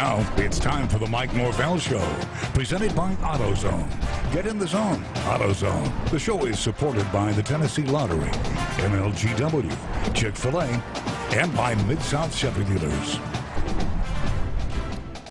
Now, it's time for the Mike Norvell Show, presented by AutoZone. Get in the zone. AutoZone. The show is supported by the Tennessee Lottery, MLGW, Chick-fil-A, and by Mid-South Chevy Dealers.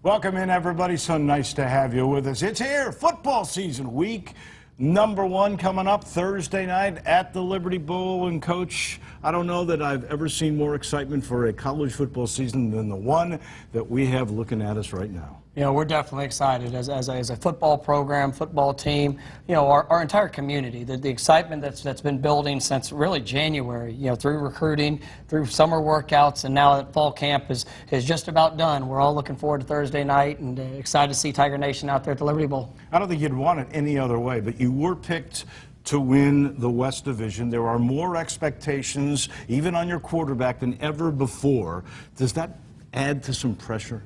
Welcome in, everybody. So nice to have you with us. It's here, football season, week number 1 coming up Thursday night at the Liberty Bowl. And, Coach, I don't know that I've ever seen more excitement for a college football season than the one that we have looking at us right now. You know, we're definitely excited as a football program, football team, you know, our entire community, the excitement that's been building since really January, you know, through recruiting, through summer workouts, and now that fall camp is just about done. We're all looking forward to Thursday night and excited to see Tiger Nation out there at the Liberty Bowl. I don't think you'd want it any other way, but you were picked to win the West Division. There are more expectations, even on your quarterback, than ever before. Does that add to some pressure?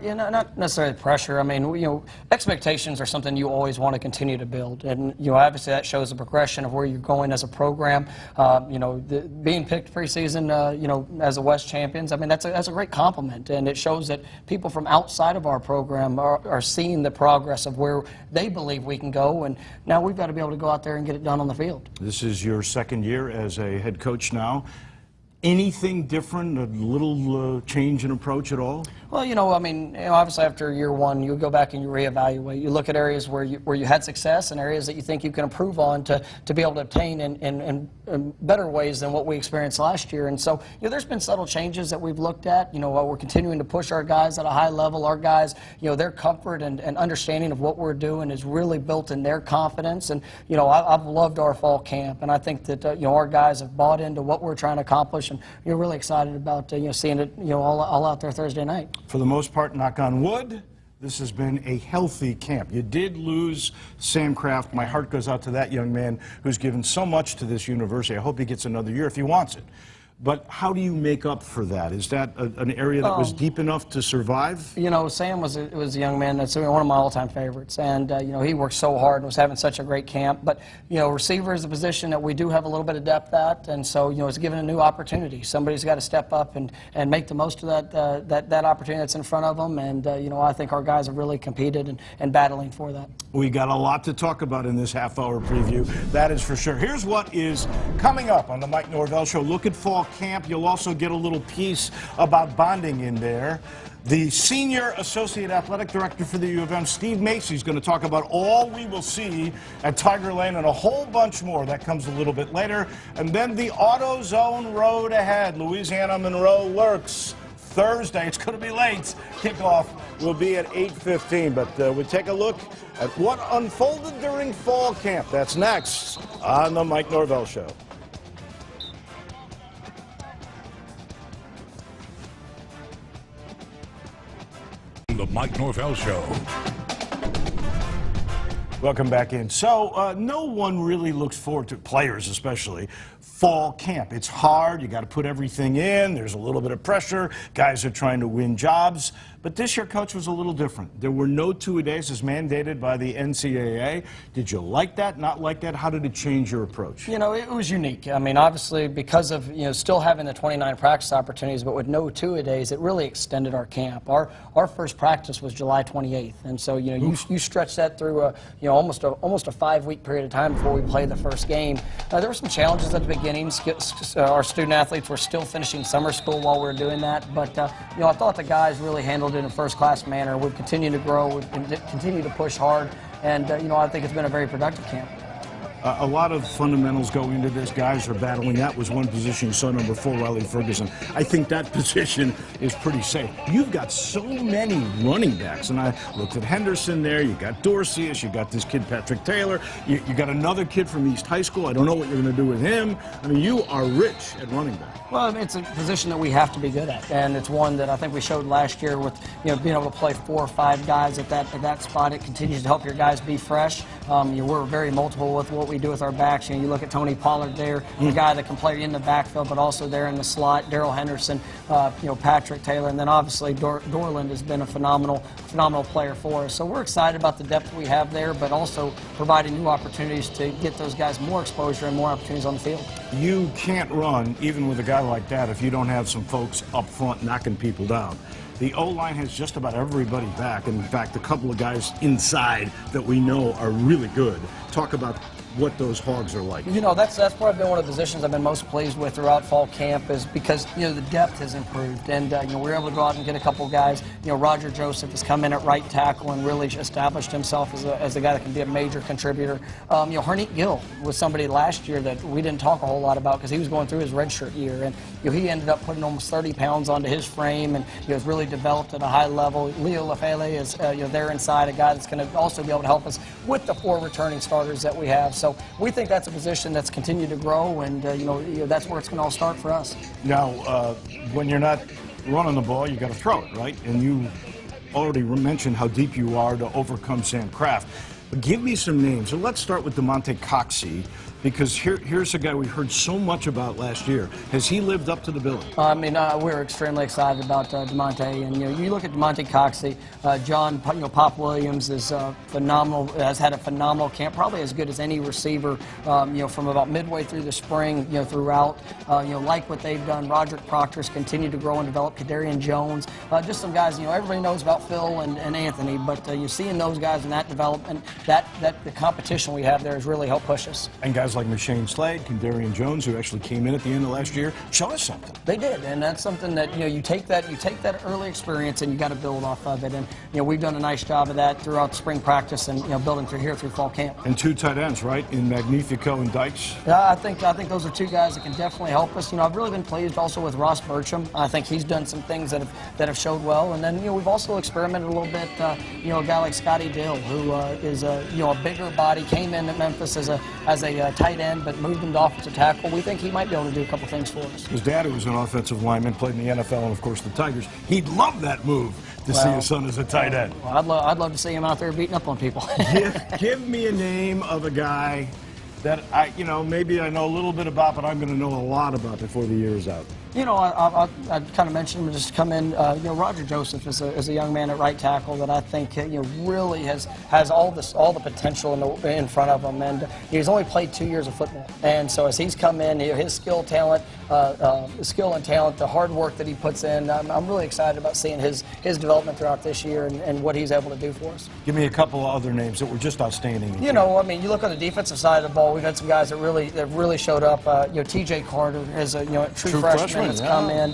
You know, not necessarily pressure. I mean, you know, expectations are something you always want to continue to build, and you know, obviously that shows the progression of where you're going as a program. You know, being picked preseason, you know, as the West champions. I mean, that's a great compliment, and it shows that people from outside of our program are seeing the progress of where they believe we can go, and now we've got to be able to go out there and get it done on the field. This is your second year as a head coach now. Anything different, a little change in approach at all? Well, you know, I mean, you know, obviously after year 1, you go back and you reevaluate. You look at areas where you had success and areas that you think you can improve on to be able to obtain in better ways than what we experienced last year. And so, you know, there's been subtle changes that we've looked at. You know, while we're continuing to push our guys at a high level, our guys, you know, their comfort and understanding of what we're doing is really built in their confidence. And, you know, I've loved our fall camp, and I think that, you know, our guys have bought into what we're trying to accomplish, and you're really excited about, you know, seeing it, you know, all out there Thursday night. For the most part, knock on wood, this has been a healthy camp. You did lose Sam Kraft. My heart goes out to that young man who's given so much to this university. I hope he gets another year if he wants it. But how do you make up for that? Is that an area that was deep enough to survive? You know, Sam was a young man that's one of my all-time favorites. And, you know, he worked so hard and was having such a great camp. But, you know, receiver is a position that we do have a little bit of depth at. And so, you know, it's given a new opportunity. Somebody's got to step up and make the most of that opportunity that's in front of them. And, you know, I think our guys have really competed and battling for that. We got a lot to talk about in this half-hour preview. That is for sure. Here's what is coming up on the Mike Norvell Show. Look at fall camp. You'll also get a little piece about bonding in there. The Senior Associate Athletic Director for the U of M, Steve Macy, is going to talk about all we will see at Tiger Lane and a whole bunch more. That comes a little bit later. And then the AutoZone road ahead. Louisiana Monroe Lurks Thursday. It's going to be late. Kickoff will be at 8:15. But we'll take a look at what unfolded during fall camp. That's next on the Mike Norvell Show. The Mike Norvell Show. Welcome back in. So no one really looks forward to, players especially, fall camp. It's hard. You got to put everything in. There's a little bit of pressure. Guys are trying to win jobs. But this year, Coach, was a little different. There were no two-a-days as mandated by the NCAA. Did you like that, not like that? How did it change your approach? You know, it was unique. I mean, obviously, because of, you know, still having the 29 practice opportunities, but with no two-a-days, it really extended our camp. Our first practice was July 28th. And so, you know, you stretch that through a, you know, almost a 5-week period of time before we played the first game. There were some challenges at the beginning. Our student athletes were still finishing summer school while we were doing that. But, you know, I thought the guys really handled it in a first-class manner. We've continued to grow. We've continued to push hard. And, you know, I think it's been a very productive camp. A lot of fundamentals go into this. Guys are battling. That was one position you saw, number 4, Riley Ferguson. I think that position is pretty safe. You've got so many running backs, and I looked at Henderson there. You got Dorcius. You got this kid, Patrick Taylor. You got another kid from East High School. I don't know what you're going to do with him. I mean, you are rich at running back. Well, it's a position that we have to be good at, and it's one that I think we showed last year with, you know, being able to play 4 or 5 guys at that spot. It continues to help your guys be fresh. You know, we're very multiple with what we do with our backs. You know, you look at Tony Pollard there, the guy that can play in the backfield, but also there in the slot. Daryl Henderson, you know, Patrick Taylor, and then obviously Dorland has been a phenomenal player for us. So we're excited about the depth we have there, but also providing new opportunities to get those guys more exposure and more opportunities on the field. You can't run, even with a guy like that, if you don't have some folks up front knocking people down. The O-line has just about everybody back. And in fact, a couple of guys inside that we know are really good. Talk about what those Hogs are like. You know, that's probably been one of the positions I've been most pleased with throughout fall camp, is because, you know, the depth has improved, and you know, we were able to go out and get a couple guys. You know, Roger Joseph has come in at right tackle and really established himself as a guy that can be a major contributor. You know, Harneet Gill was somebody last year that we didn't talk a whole lot about because he was going through his redshirt year, and you know, he ended up putting almost 30 pounds onto his frame, and he has really developed at a high level. Leo Lafele is you know, there inside, a guy that's going to also be able to help us with the 4 returning starters that we have. So we think that's a position that's continued to grow, and you know, that's where it's going to all start for us. Now, when you're not running the ball, you got to throw it, right? And you already mentioned how deep you are to overcome Sam Kraft. But give me some names. So let's start with DeMonte Coxey, because here's a guy we heard so much about last year. Has he lived up to the billing? I mean, we're extremely excited about DeMonte, and you know, you look at DeMonte Coxey, John, you know, Pop Williams is phenomenal. Has had a phenomenal camp, probably as good as any receiver. You know, from about midway through the spring, you know, throughout. You know, like what they've done. Roderick Proctor's continued to grow and develop. Kadarian Jones, just some guys. You know, everybody knows about Phil and Anthony, but you're seeing those guys in that development. That the competition we have there has really helped push us. And guys like Machine Slade, Kadarian Jones, who actually came in at the end of last year, show us something. They did, and that's something that, you know, you take that early experience and you got to build off of it. And you know, we've done a nice job of that throughout spring practice and, you know, building through fall camp. And 2 tight ends, right, in Magnifico and Dykes. Yeah, I think those are 2 guys that can definitely help us. You know, I've really been pleased also with Ross Burcham. I think he's done some things that have showed well. And then, you know, we've also experimented a little bit. You know, a guy like Scotty Dill, who is you know, a bigger body, came in at Memphis as a tight end, but moved him to offensive tackle. We think he might be able to do a couple things for us. His dad, who was an offensive lineman, played in the NFL and, of course, the Tigers. He'd love that move to see his son as a tight end. Well, I'd love to see him out there beating up on people. Give me a name of a guy that you know, maybe I know a little bit about, but I'm going to know a lot about before the year is out. You know, I kind of mentioned him just come in. You know, Roger Joseph is a young man at right tackle that I think you know, really has all the potential in front of him, and he's only played 2 years of football. And so as he's come in, you know, his skill and talent, the hard work that he puts in, I'm really excited about seeing his development throughout this year and what he's able to do for us. Give me a couple of other names that were just outstanding. You know, I mean, you look on the defensive side of the ball, we've had some guys that really showed up. You know, T.J. Carter is a true freshman that's come in.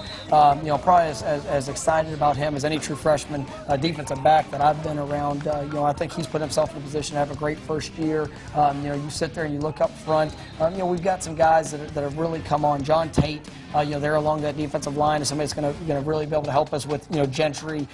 You know, probably as excited about him as any true freshman defensive back that I've been around. You know, I think he's put himself in a position to have a great first year. You know, you sit there and you look up front. You know, we've got some guys that have really come on. John Tate, you know, there along that defensive line is somebody that's going to really be able to help us with, you know, Gentry,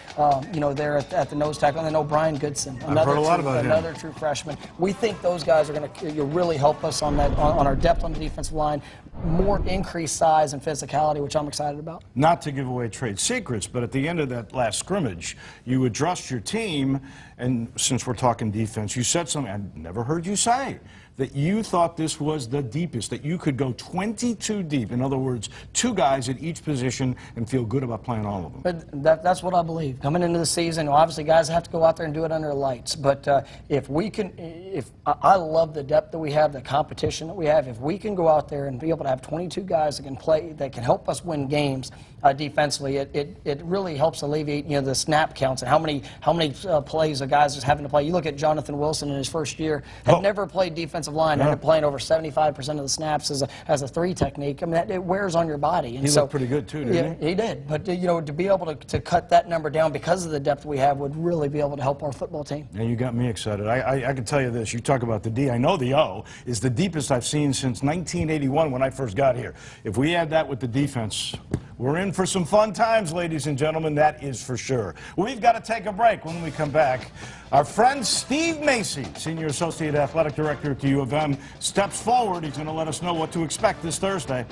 you know, there at the nose tackle. And then O'Brien Goodson, another true freshman. We think those guys are going to really help us on our depth on the defensive line, more increased size and physicality, which I'm excited about. Not to give away trade secrets, but at the end of that last scrimmage, you addressed your team, and since we're talking defense, you said something I never heard you say, that you thought this was the deepest, that you could go 22 deep. In other words, 2 guys at each position and feel good about playing all of them. But that's what I believe. Coming into the season, obviously guys have to go out there and do it under the lights. But I love the depth that we have, the competition that we have. If we can go out there and be able to have 22 guys that can play, that can help us win games defensively, it really helps alleviate, you know, the snap counts and how many plays a guy's just having to play. You look at Jonathan Wilson in his first year, had never played defensive line, ended up playing over 75% of the snaps as a 3 technique. I mean, it wears on your body. And he looked pretty good too, didn't he? He did. But you know, to be able to cut that number down because of the depth we have would really be able to help our football team. And you got me excited. I can tell you this. You talk about the D. I know the O is the deepest I've seen since 1981 when I first got here. If we add that with the defense, we're in for some fun times, ladies and gentlemen, that is for sure. We've got to take a break. When we come back, our friend Steve Macy, Senior Associate Athletic Director at the U of M, steps forward. He's going to let us know what to expect this Thursday.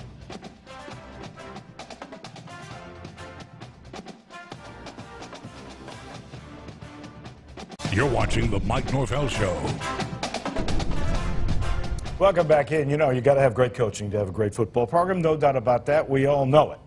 You're watching The Mike Norvell Show. Welcome back in. You know, you got to have great coaching to have a great football program. No doubt about that. We all know it.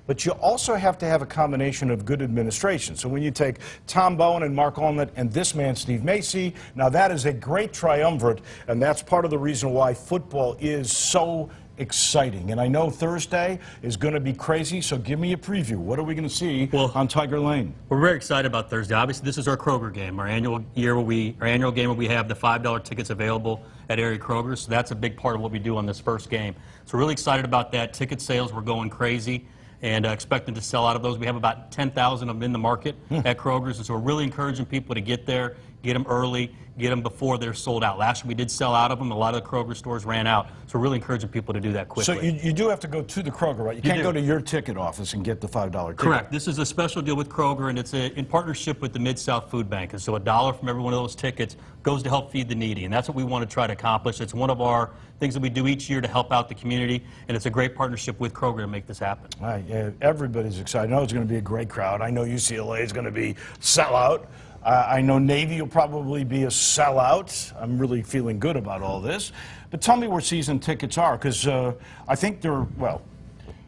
But you also have to have a combination of good administration. So when you take Tom Bowen and Mark Olnett and this man, Steve Macy, now that is a great triumvirate, and that's part of the reason why football is so exciting. And I know Thursday is going to be crazy, so give me a preview. What are we going to see on Tiger Lane? We're very excited about Thursday. Obviously, this is our Kroger game, our annual game where we have the $5 tickets available at area Kroger. So that's a big part of what we do on this first game. So we're really excited about that. Ticket sales, we're going crazy and expecting to sell out of those. We have about 10,000 of them in the market at Kroger's, and so we're really encouraging people to get there, get them early, get them before they're sold out. Last year we did sell out of them. A lot of the Kroger stores ran out, so we're really encouraging people to do that quickly. So you do have to go to the Kroger, right? You can't go to your ticket office and get the $5 ticket. Correct. This is a special deal with Kroger, and it's in partnership with the Mid-South Food Bank. And so $1 from every one of those tickets goes to help feed the needy, and that's what we want to try to accomplish. It's one of our things that we do each year to help out the community, and it's a great partnership with Kroger to make this happen. All right, everybody's excited. I know it's going to be a great crowd. I know UCLA is going to be sellout. I know Navy will probably be a sellout. I'm really feeling good about all this. But tell me where season tickets are, because I think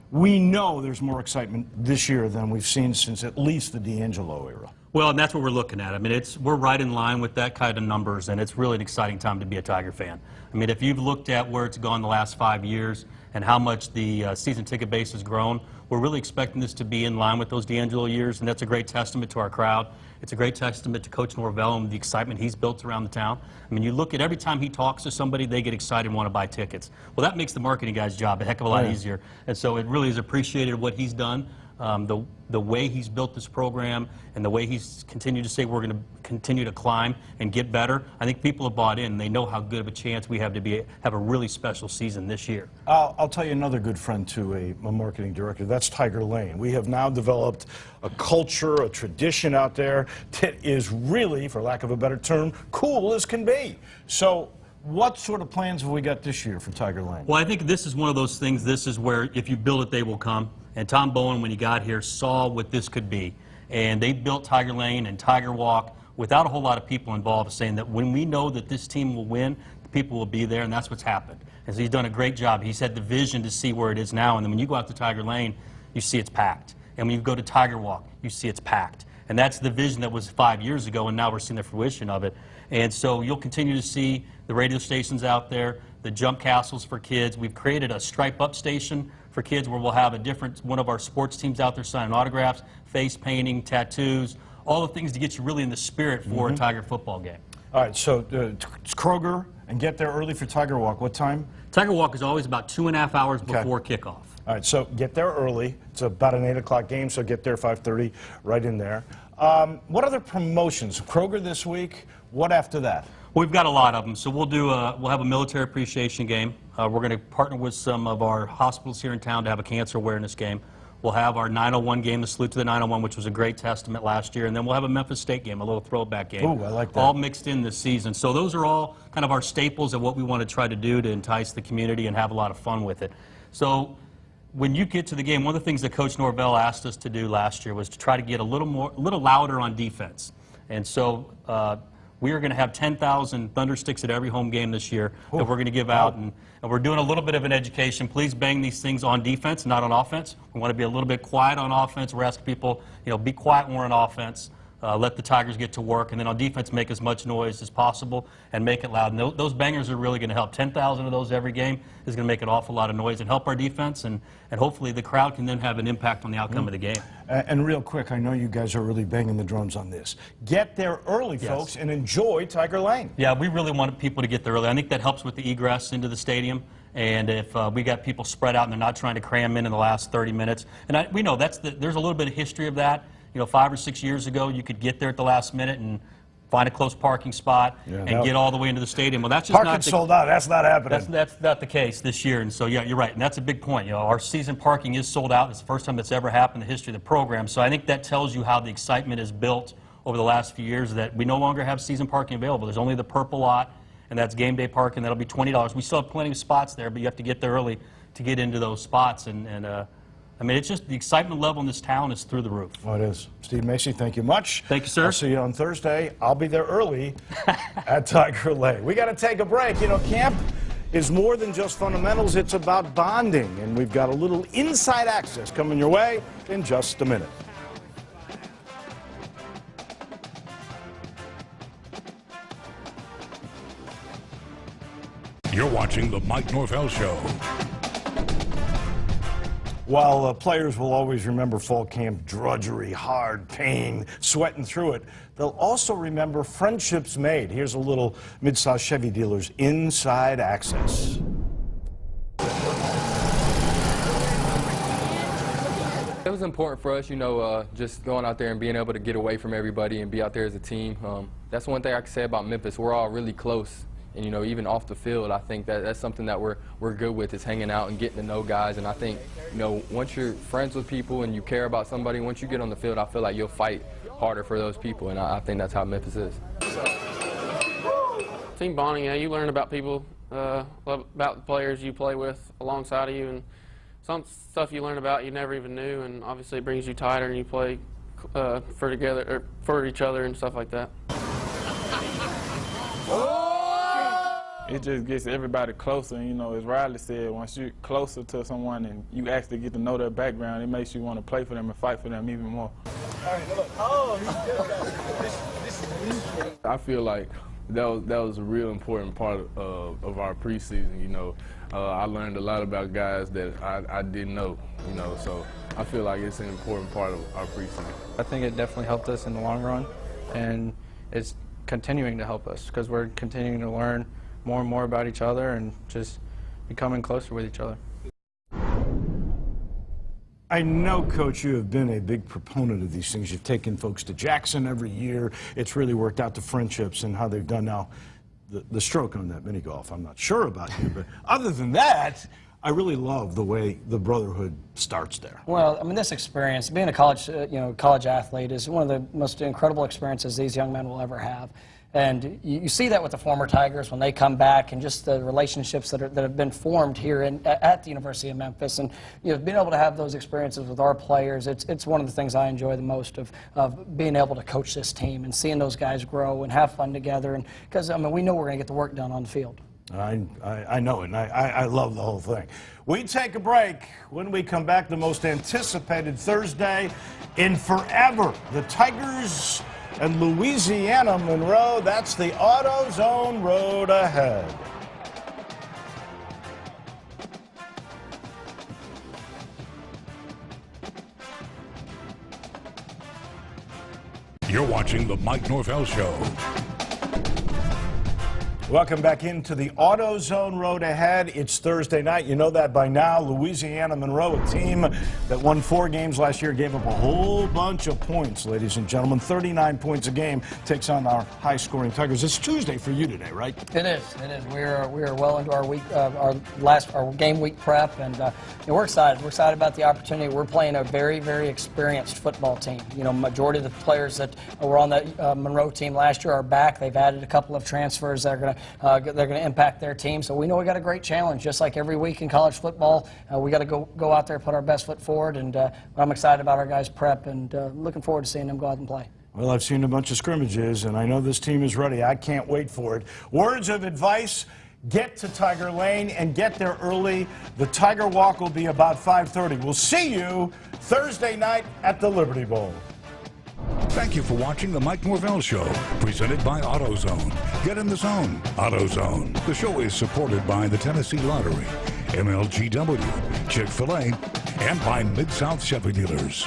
we know there's more excitement this year than we've seen since at least the D'Angelo era. Well, and that's what we're looking at. I mean, we're right in line with that kind of numbers, and it's really an exciting time to be a Tiger fan. I mean, if you've looked at where it's gone the last 5 years and how much the season ticket base has grown, we're really expecting this to be in line with those D'Angelo years, and that's a great testament to our crowd. It's a great testament to Coach Norvell and the excitement he's built around the town. I mean, you look at every time he talks to somebody, they get excited and want to buy tickets. Well, that makes the marketing guy's job a heck of a lot easier, and so it really is appreciated what he's done. The way he's built this program and the way he's continued to say we're going to continue to climb and get better, I think people have bought in. They know how good of a chance we have to have a really special season this year. I'll tell you another good friend to a marketing director. That's Tiger Lane. We have now developed a culture, a tradition out there that is really, for lack of a better term, cool as can be. So what sort of plans have we got this year for Tiger Lane? Well, I think this is one of those things. This is where if you build it, they will come. And Tom Bowen, when he got here, saw what this could be. And they built Tiger Lane and Tiger Walk without a whole lot of people involved, saying that when we know that this team will win, the people will be there, and that's what's happened. And so he's done a great job. He's had the vision to see where it is now. And then when you go out to Tiger Lane, you see it's packed. And when you go to Tiger Walk, you see it's packed. And that's the vision that was 5 years ago, and now we're seeing the fruition of it. And so you'll continue to see the radio stations out there, the jump castles for kids. We've created a stripe-up station for kids where we'll have one of our sports teams out there signing autographs, face painting, tattoos, all the things to get you really in the spirit for a Tiger football game. All right, so it's Kroger, and get there early for Tiger Walk. What time? Tiger Walk is always about 2.5 hours before kickoff. All right, so get there early. It's about an 8 o'clock game, so get there 5:30, right in there. What other promotions? Kroger this week. What after that? We've got a lot of them. So we'll have a military appreciation game. We're going to partner with some of our hospitals here in town to have a cancer awareness game. We'll have our 901 game, the Salute to the 901, which was a great testament last year. And then we'll have a Memphis State game, a little throwback game. Ooh, I like that. All mixed in this season. So those are all kind of our staples of what we want to try to do to entice the community and have a lot of fun with it. So when you get to the game, one of the things that Coach Norvell asked us to do last year was to try to get a little louder on defense. And so we are going to have 10,000 thunder sticks at every home game this year that we're going to give out, and we're doing a little bit of an education. Please bang these things on defense, not on offense. We want to be a little bit quiet on offense. We're asking people, be quiet when we're on offense. Let the Tigers get to work, and then on defense make as much noise as possible and make it loud. And those bangers are really going to help. 10,000 of those every game is going to make an awful lot of noise and help our defense, and hopefully the crowd can then have an impact on the outcome of the game. And real quick, I know you guys are really banging the drums on this. Get there early, folks, and enjoy Tiger Lane. Yeah, we really want people to get there early. I think that helps with the egress into the stadium. And if we got people spread out and they're not trying to cram in the last 30 minutes, and we know there's a little bit of history of that. 5 or 6 years ago, you could get there at the last minute and find a close parking spot and get all the way into the stadium. Well, that's just not sold out. That's not happening. That's not the case this year. And so, yeah, you're right. And that's a big point. Our season parking is sold out. It's the first time that's ever happened in the history of the program. So I think that tells you how the excitement is built over the last few years, that we no longer have season parking available. There's only the purple lot, and that's game day parking. That'll be $20. We still have plenty of spots there, but you have to get there early to get into those spots. I mean, it's just the excitement level in this town is through the roof. Oh, it is. Steve Macy, thank you much. Thank you, sir. I'll see you on Thursday. I'll be there early at Tiger Lane. We got to take a break. Camp is more than just fundamentals. It's about bonding, and we've got a little inside access coming your way in just a minute. You're watching The Mike Norvell Show. While players will always remember fall camp drudgery, hard pain, sweating through it, they'll also remember friendships made. Here's a little Mid-South Chevy dealers inside access. It was important for us, you know, just going out there and being able to get away from everybody and be out there as a team. That's one thing I can say about Memphis. We're all really close. And, you know, even off the field, I think that's something that we're good with, is hanging out and getting to know guys. And I think, you know, once you're friends with people and you care about somebody, once you get on the field, I feel like you'll fight harder for those people. And I think that's how Memphis is. Team bonding, yeah, you learn about people, about the players you play with alongside of you. And some stuff you learn about you never even knew. And obviously it brings you tighter and you play for each other and stuff like that. It just gets everybody closer, and, you know, as Riley said, once you're closer to someone and you actually get to know their background, it makes you want to play for them and fight for them even more. I feel like that was a real important part of our preseason, you know. I learned a lot about guys that I didn't know, you know, so I feel like it's an important part of our preseason. I think it definitely helped us in the long run, and it's continuing to help us because we're continuing to learn more and more about each other and just becoming closer with each other. I know, Coach, you have been a big proponent of these things. You've taken folks to Jackson every year. It's really worked out the friendships and how they've done now. The stroke on that mini golf, I'm not sure about you, but other than that, I really love the way the brotherhood starts there. Well, I mean, this experience, being a college, college athlete, is one of the most incredible experiences these young men will ever have. And you see that with the former Tigers when they come back, and just the relationships that have been formed here at the University of Memphis. And, you know, being able to have those experiences with our players, it's one of the things I enjoy the most of being able to coach this team and seeing those guys grow and have fun together. And because, I mean, we know we're going to get the work done on the field. I know it, and I love the whole thing. We take a break. When we come back, the most anticipated Thursday in forever. The Tigers and Louisiana Monroe. That's the AutoZone road ahead. You're watching The Mike Norvell Show. Welcome back into the AutoZone road ahead. It's Thursday night. You know that by now. Louisiana Monroe, a team that won 4 games last year, gave up a whole bunch of points, ladies and gentlemen. 39 points a game, takes on our high-scoring Tigers. It's Tuesday for you today, right? It is. It is. We are well into our week, our game week prep, and we're excited. We're excited about the opportunity. We're playing a very, very experienced football team. You know, majority of the players that were on that Monroe team last year are back. They've added a couple of transfers that are they're going to impact their team. So we know we got a great challenge, just like every week in college football. We got to go out there, put our best foot forward, and I'm excited about our guys' prep, and looking forward to seeing them go out and play. Well, I've seen a bunch of scrimmages, and I know this team is ready. I can't wait for it. Words of advice: get to Tiger Lane and get there early. The Tiger Walk will be about 5:30. We'll see you Thursday night at the Liberty Bowl. Thank you for watching The Mike Norvell Show, presented by AutoZone. Get in the zone. AutoZone. The show is supported by the Tennessee Lottery, MLGW, Chick-fil-A, and by Mid-South Chevy Dealers.